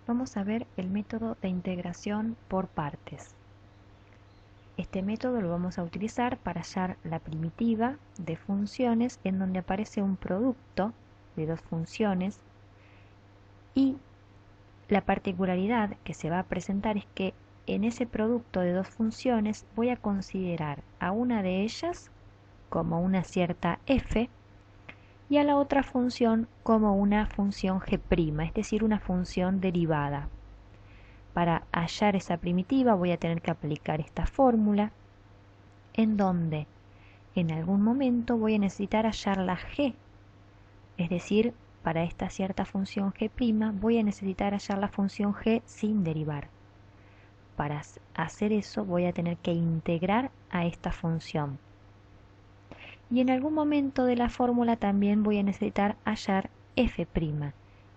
vamos a ver el método de integración por partes. Este método lo vamos a utilizar para hallar la primitiva de funciones en donde aparece un producto de dos funciones y la particularidad que se va a presentar es que en ese producto de dos funciones voy a considerar a una de ellas como una cierta f y a la otra función como una función g', es decir, una función derivada. Para hallar esa primitiva voy a tener que aplicar esta fórmula en donde en algún momento voy a necesitar hallar la g, es decir, para esta cierta función g' voy a necesitar hallar la función g sin derivar. Para hacer eso voy a tener que integrar a esta función. Y en algún momento de la fórmula también voy a necesitar hallar f',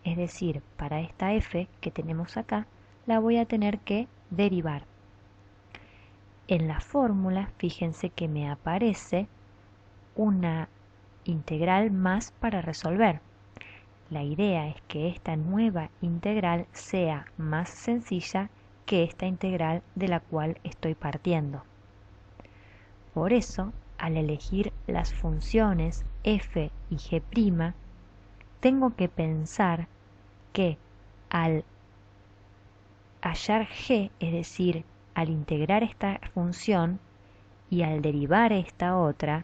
es decir, para esta f que tenemos acá, la voy a tener que derivar. En la fórmula, fíjense que me aparece una integral más para resolver. La idea es que esta nueva integral sea más sencilla que esta integral de la cual estoy partiendo. Por eso, al elegir las funciones f y g', tengo que pensar que al hallar g, es decir, al integrar esta función y al derivar esta otra,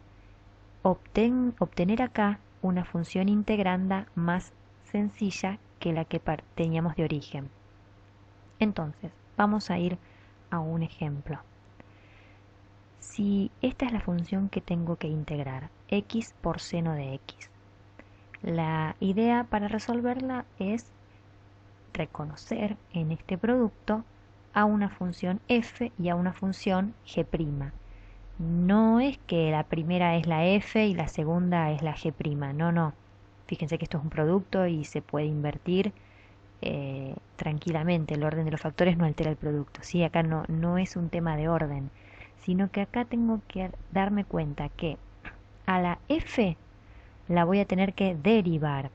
obtener acá una función integranda más sencilla que la que teníamos de origen. Entonces, vamos a ir a un ejemplo. Si esta es la función que tengo que integrar, x por seno de x, la idea para resolverla es reconocer en este producto a una función f y a una función g'. No es que la primera es la f y la segunda es la g', no. Fíjense que esto es un producto y se puede invertir tranquilamente. El orden de los factores no altera el producto, ¿sí? Acá no es un tema de orden, sino que acá tengo que darme cuenta que a la f la voy a tener que derivar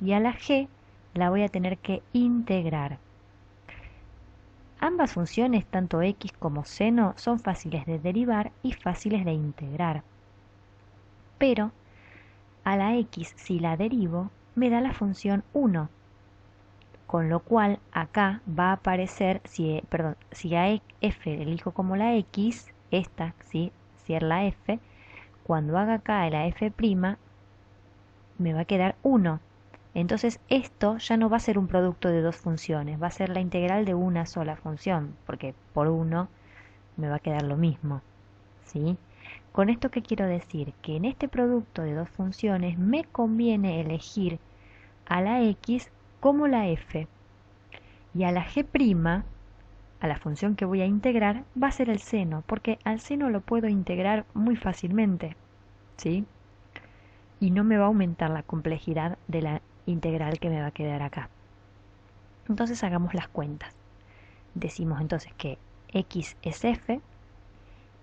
y a la g la voy a tener que integrar. Ambas funciones, tanto x como seno, son fáciles de derivar y fáciles de integrar. Pero a la x, si la derivo, me da la función 1. Con lo cual acá va a aparecer, si a f elijo como la x, esta, ¿sí? Si es la f, cuando haga acá la f', me va a quedar 1. Entonces esto ya no va a ser un producto de dos funciones, va a ser la integral de una sola función, porque por 1 me va a quedar lo mismo, ¿sí? Con esto, ¿qué quiero decir? Que en este producto de dos funciones me conviene elegir a la x como la f y a la g', a la función que voy a integrar, va a ser el seno, porque al seno lo puedo integrar muy fácilmente, ¿sí? Y no me va a aumentar la complejidad de la integral que me va a quedar acá. Entonces hagamos las cuentas. Decimos entonces que x es f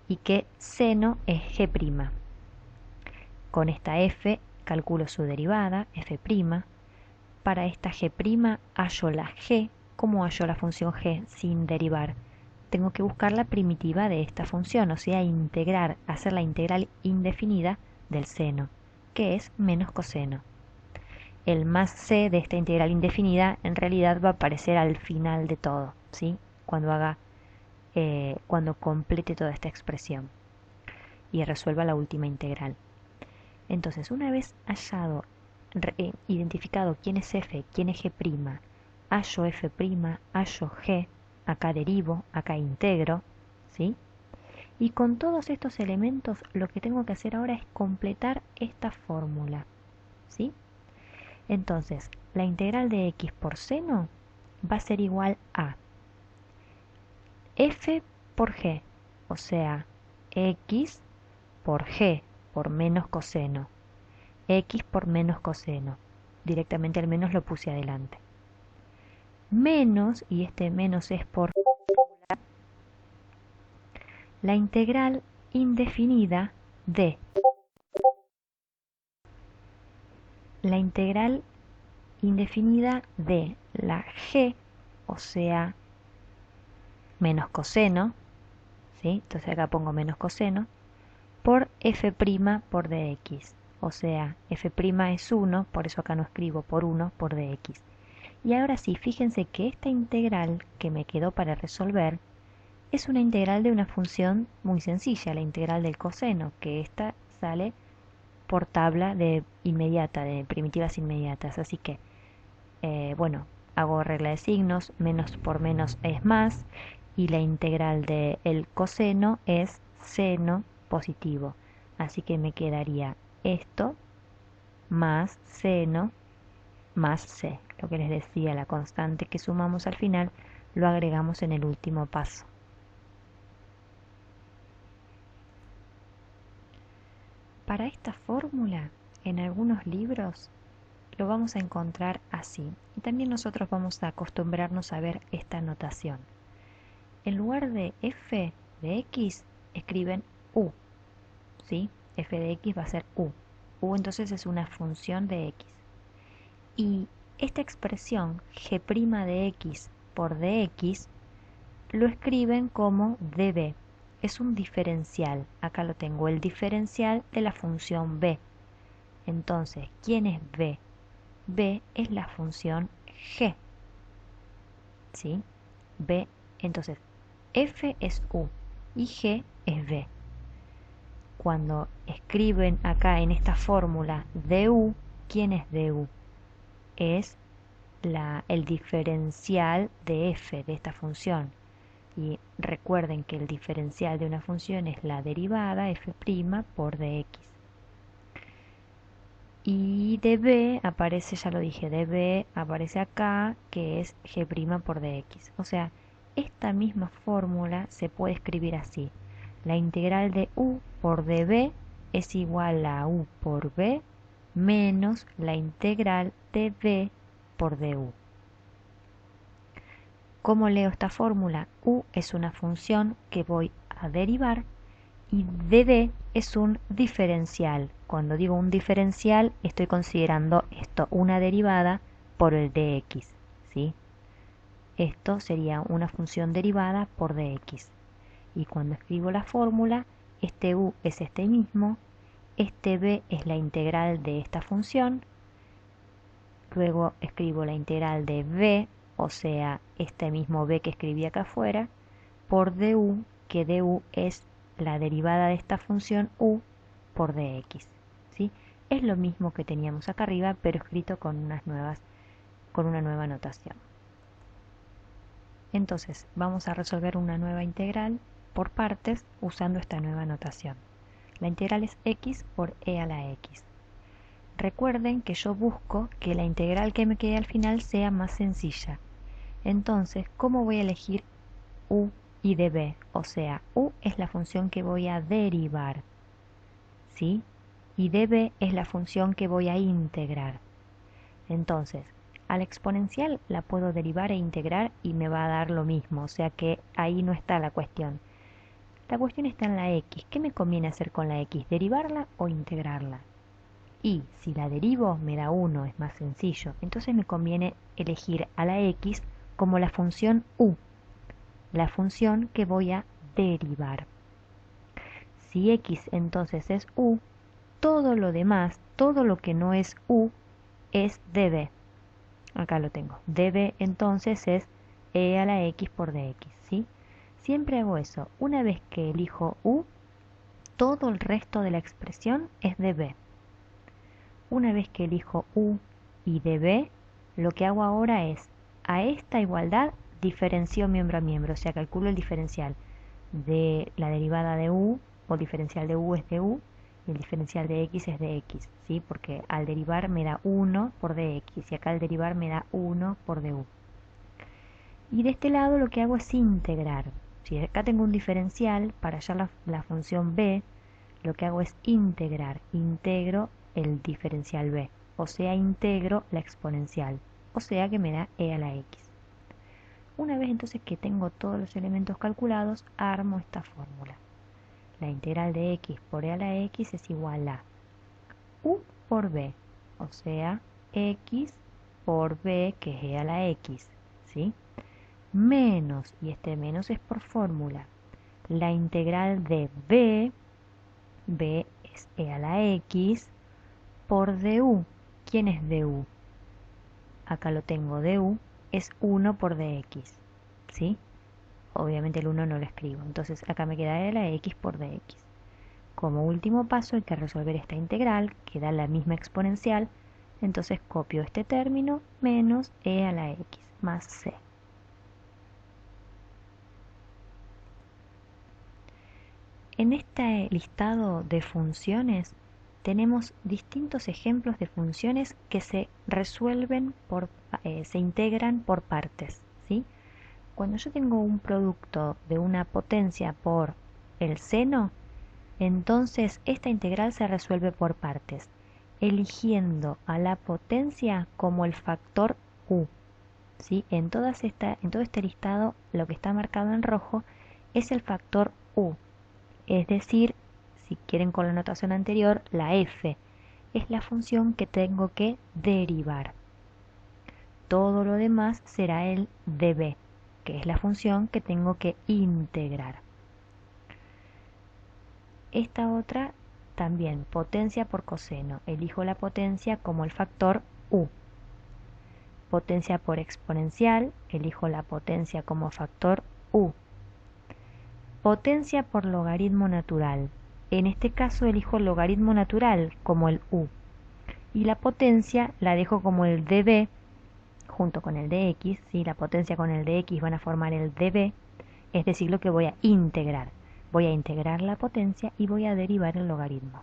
y que seno es g'. Con esta f calculo su derivada, f'. Para esta g' hallo la g. ¿Cómo hallo la función g sin derivar? Tengo que buscar la primitiva de esta función, o sea, integrar, hacer la integral indefinida del seno, que es menos coseno. El más c de esta integral indefinida en realidad va a aparecer al final de todo, ¿sí? Cuando complete toda esta expresión y resuelva la última integral. Entonces, una vez identificado quién es f, quién es g', hallo f', hallo g, acá derivo, acá integro, ¿sí? Y con todos estos elementos lo que tengo que hacer ahora es completar esta fórmula, ¿sí? Entonces, la integral de x por seno va a ser igual a f por g, o sea, x por g, por menos coseno, x por menos coseno. Directamente al menos lo puse adelante. Menos, y este menos es por la integral indefinida de la g o sea, menos coseno, ¿sí? Entonces acá pongo menos coseno, por f' por dx. O sea, f' es 1, por eso acá no escribo por 1 por dx. Y ahora sí, fíjense que esta integral que me quedó para resolver es una integral de una función muy sencilla, la integral del coseno, que esta sale por tabla de inmediata, de primitivas inmediatas. Así que, bueno, hago regla de signos, menos por menos es más, y la integral del coseno es seno positivo. Así que me quedaría esto más seno más c. Lo que les decía, la constante que sumamos al final lo agregamos en el último paso. Para esta fórmula, en algunos libros lo vamos a encontrar así. Y también nosotros vamos a acostumbrarnos a ver esta notación. En lugar de f de x, escriben u. ¿Sí? F de x va a ser u. U entonces es una función de x. Y esta expresión g' de x por dx lo escriben como db. Es un diferencial. Acá lo tengo, el diferencial de la función b. Entonces, ¿quién es b? B es la función g. ¿Sí? B, entonces, f es u y g es b. Cuando escriben acá en esta fórmula du, ¿quién es du? Es el diferencial de f, de esta función. Y recuerden que el diferencial de una función es la derivada f' por dx. Y db aparece, ya lo dije, db aparece acá, que es g' por dx. O sea, esta misma fórmula se puede escribir así. La integral de u por db es igual a u por b menos la integral de b por du. ¿Cómo leo esta fórmula? U es una función que voy a derivar y db es un diferencial. Cuando digo un diferencial estoy considerando esto, una derivada por el dx. ¿Sí? Esto sería una función derivada por dx. Y cuando escribo la fórmula, este u es este mismo, este b es la integral de esta función, luego escribo la integral de b, o sea, este mismo b que escribí acá afuera, por du, que du es la derivada de esta función u por dx. ¿Sí? Es lo mismo que teníamos acá arriba, pero escrito con una nueva notación. Entonces, vamos a resolver una nueva integral por partes usando esta nueva notación. La integral es x por e a la x. Recuerden que yo busco que la integral que me quede al final sea más sencilla. Entonces, ¿cómo voy a elegir u y db? O sea, u es la función que voy a derivar, ¿sí? Y db es la función que voy a integrar. Entonces, a la exponencial la puedo derivar e integrar y me va a dar lo mismo, o sea que ahí no está la cuestión. La cuestión está en la x. ¿Qué me conviene hacer con la x? ¿Derivarla o integrarla? Y si la derivo me da 1, es más sencillo. Entonces me conviene elegir a la x como la función u, la función que voy a derivar. Si x entonces es u, todo lo demás, todo lo que no es u, es db. Acá lo tengo. db entonces es e a la x por dx. ¿Sí? Siempre hago eso. Una vez que elijo u, todo el resto de la expresión es db. Una vez que elijo u y db, lo que hago ahora es, a esta igualdad diferencio miembro a miembro, o sea, calculo el diferencial de la derivada de u, o diferencial de u es de u, y el diferencial de x es de x, ¿sí? Porque al derivar me da 1 por dx, y acá al derivar me da 1 por du. Y de este lado lo que hago es integrar. Si acá tengo un diferencial, para hallar la función b, lo que hago es integrar. Integro el diferencial b, o sea, integro la exponencial, o sea que me da e a la x. Una vez entonces que tengo todos los elementos calculados, armo esta fórmula. La integral de x por e a la x es igual a u por b, o sea, x por b, que es e a la x, ¿sí? menos, y este menos es por fórmula, la integral de b, b es e a la x, por du. ¿Quién es du? Acá lo tengo, du es 1 por dx, ¿sí? Obviamente el 1 no lo escribo, entonces acá me queda e a la x por dx. Como último paso hay que resolver esta integral, que da la misma exponencial, entonces copio este término menos e a la x más c. En este listado de funciones tenemos distintos ejemplos de funciones que se resuelven se integran por partes, ¿sí? Cuando yo tengo un producto de una potencia por el seno, entonces esta integral se resuelve por partes, eligiendo a la potencia como el factor u, ¿sí? En todo este listado lo que está marcado en rojo es el factor u, es decir, si quieren con la notación anterior, la f es la función que tengo que derivar. Todo lo demás será el db, que es la función que tengo que integrar. Esta otra también, potencia por coseno. Elijo la potencia como el factor u. Potencia por exponencial, elijo la potencia como factor u. Potencia por logaritmo natural. En este caso elijo el logaritmo natural como el u. Y la potencia la dejo como el db junto con el dx. ¿Sí? La potencia con el dx van a formar el db, es decir, lo que voy a integrar. Voy a integrar la potencia y voy a derivar el logaritmo.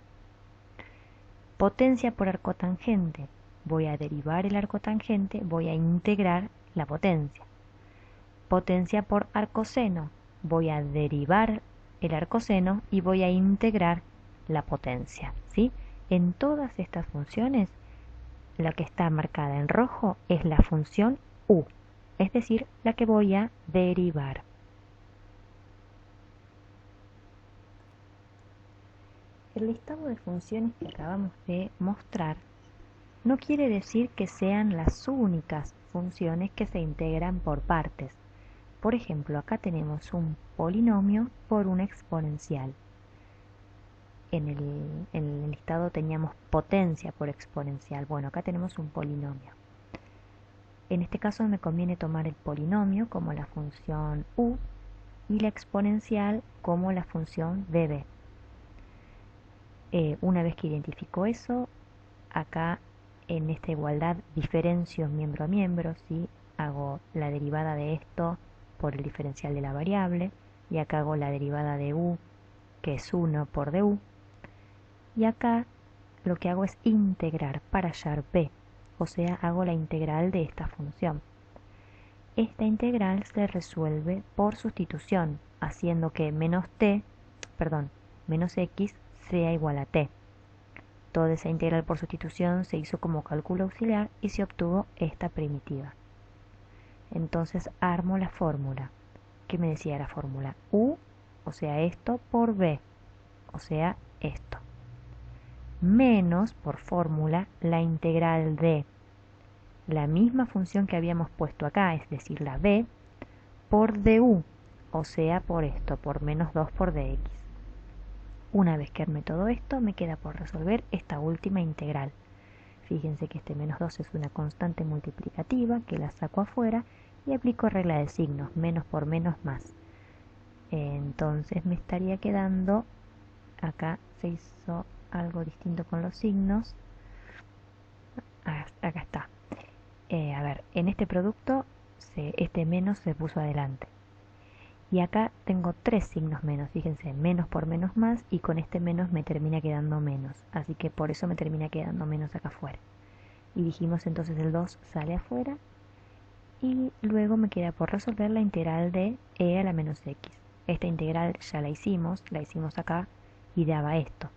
Potencia por arcotangente. Voy a derivar el arcotangente, voy a integrar la potencia. Potencia por arcoseno. Voy a derivar el arcoseno y voy a integrar la potencia, ¿sí? En todas estas funciones, la que está marcada en rojo es la función u, es decir, la que voy a derivar. El listado de funciones que acabamos de mostrar no quiere decir que sean las únicas funciones que se integran por partes. Por ejemplo, acá tenemos un polinomio por una exponencial. En el listado teníamos potencia por exponencial. Bueno, acá tenemos un polinomio. En este caso me conviene tomar el polinomio como la función u y la exponencial como la función db. Una vez que identifico eso, acá en esta igualdad diferencio miembro a miembro, ¿sí? Hago la derivada de esto por el diferencial de la variable, y acá hago la derivada de u, que es 1 por du, y acá lo que hago es integrar para hallar b, o sea, hago la integral de esta función. Esta integral se resuelve por sustitución, haciendo que menos x sea igual a t. Toda esa integral por sustitución se hizo como cálculo auxiliar y se obtuvo esta primitiva. Entonces armo la fórmula. ¿Qué me decía la fórmula? U, o sea esto, por b, o sea esto. Menos, por fórmula, la integral de la misma función que habíamos puesto acá, es decir, la b, por du, o sea por esto, por menos 2 por dx. Una vez que armé todo esto, me queda por resolver esta última integral. Fíjense que este menos 2 es una constante multiplicativa, que la saco afuera y aplico regla de signos, menos por menos más. Entonces me estaría quedando, acá se hizo algo distinto con los signos, acá está. A ver, en este producto este menos se puso adelante. Y acá tengo 3 signos menos, fíjense, menos por menos más, y con este menos me termina quedando menos. Así que por eso me termina quedando menos acá afuera. Y dijimos entonces el 2 sale afuera, y luego me queda por resolver la integral de e a la menos x. Esta integral ya la hicimos acá, y daba esto.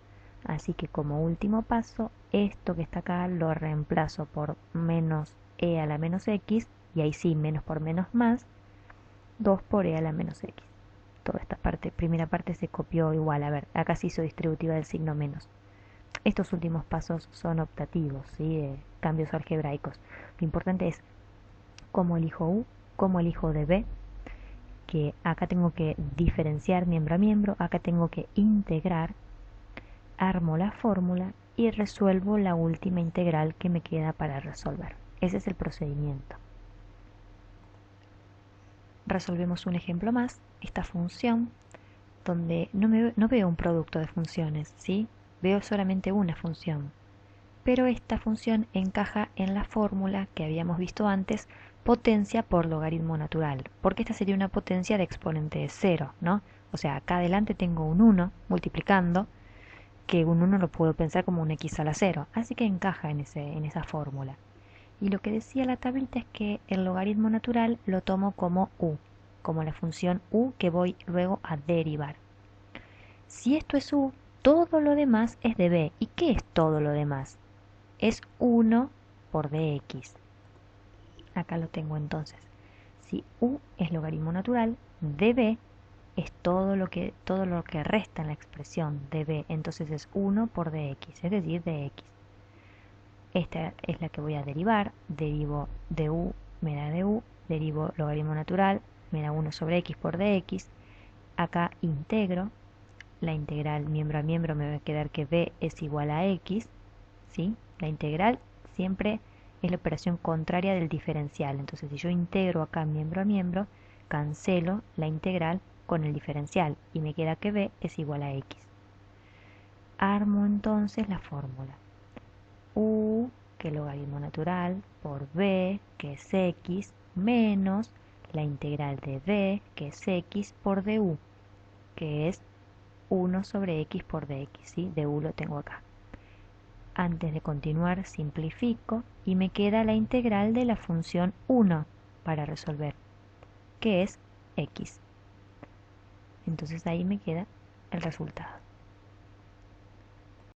Así que como último paso, esto que está acá lo reemplazo por menos e a la menos x, y ahí sí, menos por menos más, 2 por e a la menos x. Toda esta primera parte se copió igual. A ver, acá se hizo distributiva del signo menos. Estos últimos pasos son optativos, ¿sí? De cambios algebraicos. Lo importante es cómo elijo u, cómo elijo db, que acá tengo que diferenciar miembro a miembro, acá tengo que integrar, armo la fórmula y resuelvo la última integral que me queda para resolver. Ese es el procedimiento. Resolvemos un ejemplo más, esta función, donde no veo un producto de funciones, ¿sí? Veo solamente una función. Pero esta función encaja en la fórmula que habíamos visto antes, potencia por logaritmo natural, porque esta sería una potencia de exponente de 0, ¿no? O sea, acá adelante tengo un 1 multiplicando, que un 1 lo puedo pensar como un x a la 0, así que encaja en esa fórmula. Y lo que decía la tablita es que el logaritmo natural lo tomo como u, como la función u que voy luego a derivar. Si esto es u, todo lo demás es de b. ¿Y qué es todo lo demás? Es 1 por dx. Acá lo tengo entonces. Si u es logaritmo natural, db es todo lo que resta en la expresión db, entonces es 1 por dx, es decir, dx. Esta es la que voy a derivar, derivo du, me da du, derivo logaritmo natural, me da 1 sobre x por dx. Acá integro, la integral miembro a miembro me va a quedar que b es igual a x, ¿sí? La integral siempre es la operación contraria del diferencial, entonces si yo integro acá miembro a miembro, cancelo la integral con el diferencial y me queda que b es igual a x. Armo entonces la fórmula. U, que es logaritmo natural, por b, que es x, menos la integral de b, que es x, por du, que es 1 sobre x por dx, ¿sí? Du lo tengo acá. Antes de continuar simplifico y me queda la integral de la función 1 para resolver, que es x. Entonces ahí me queda el resultado.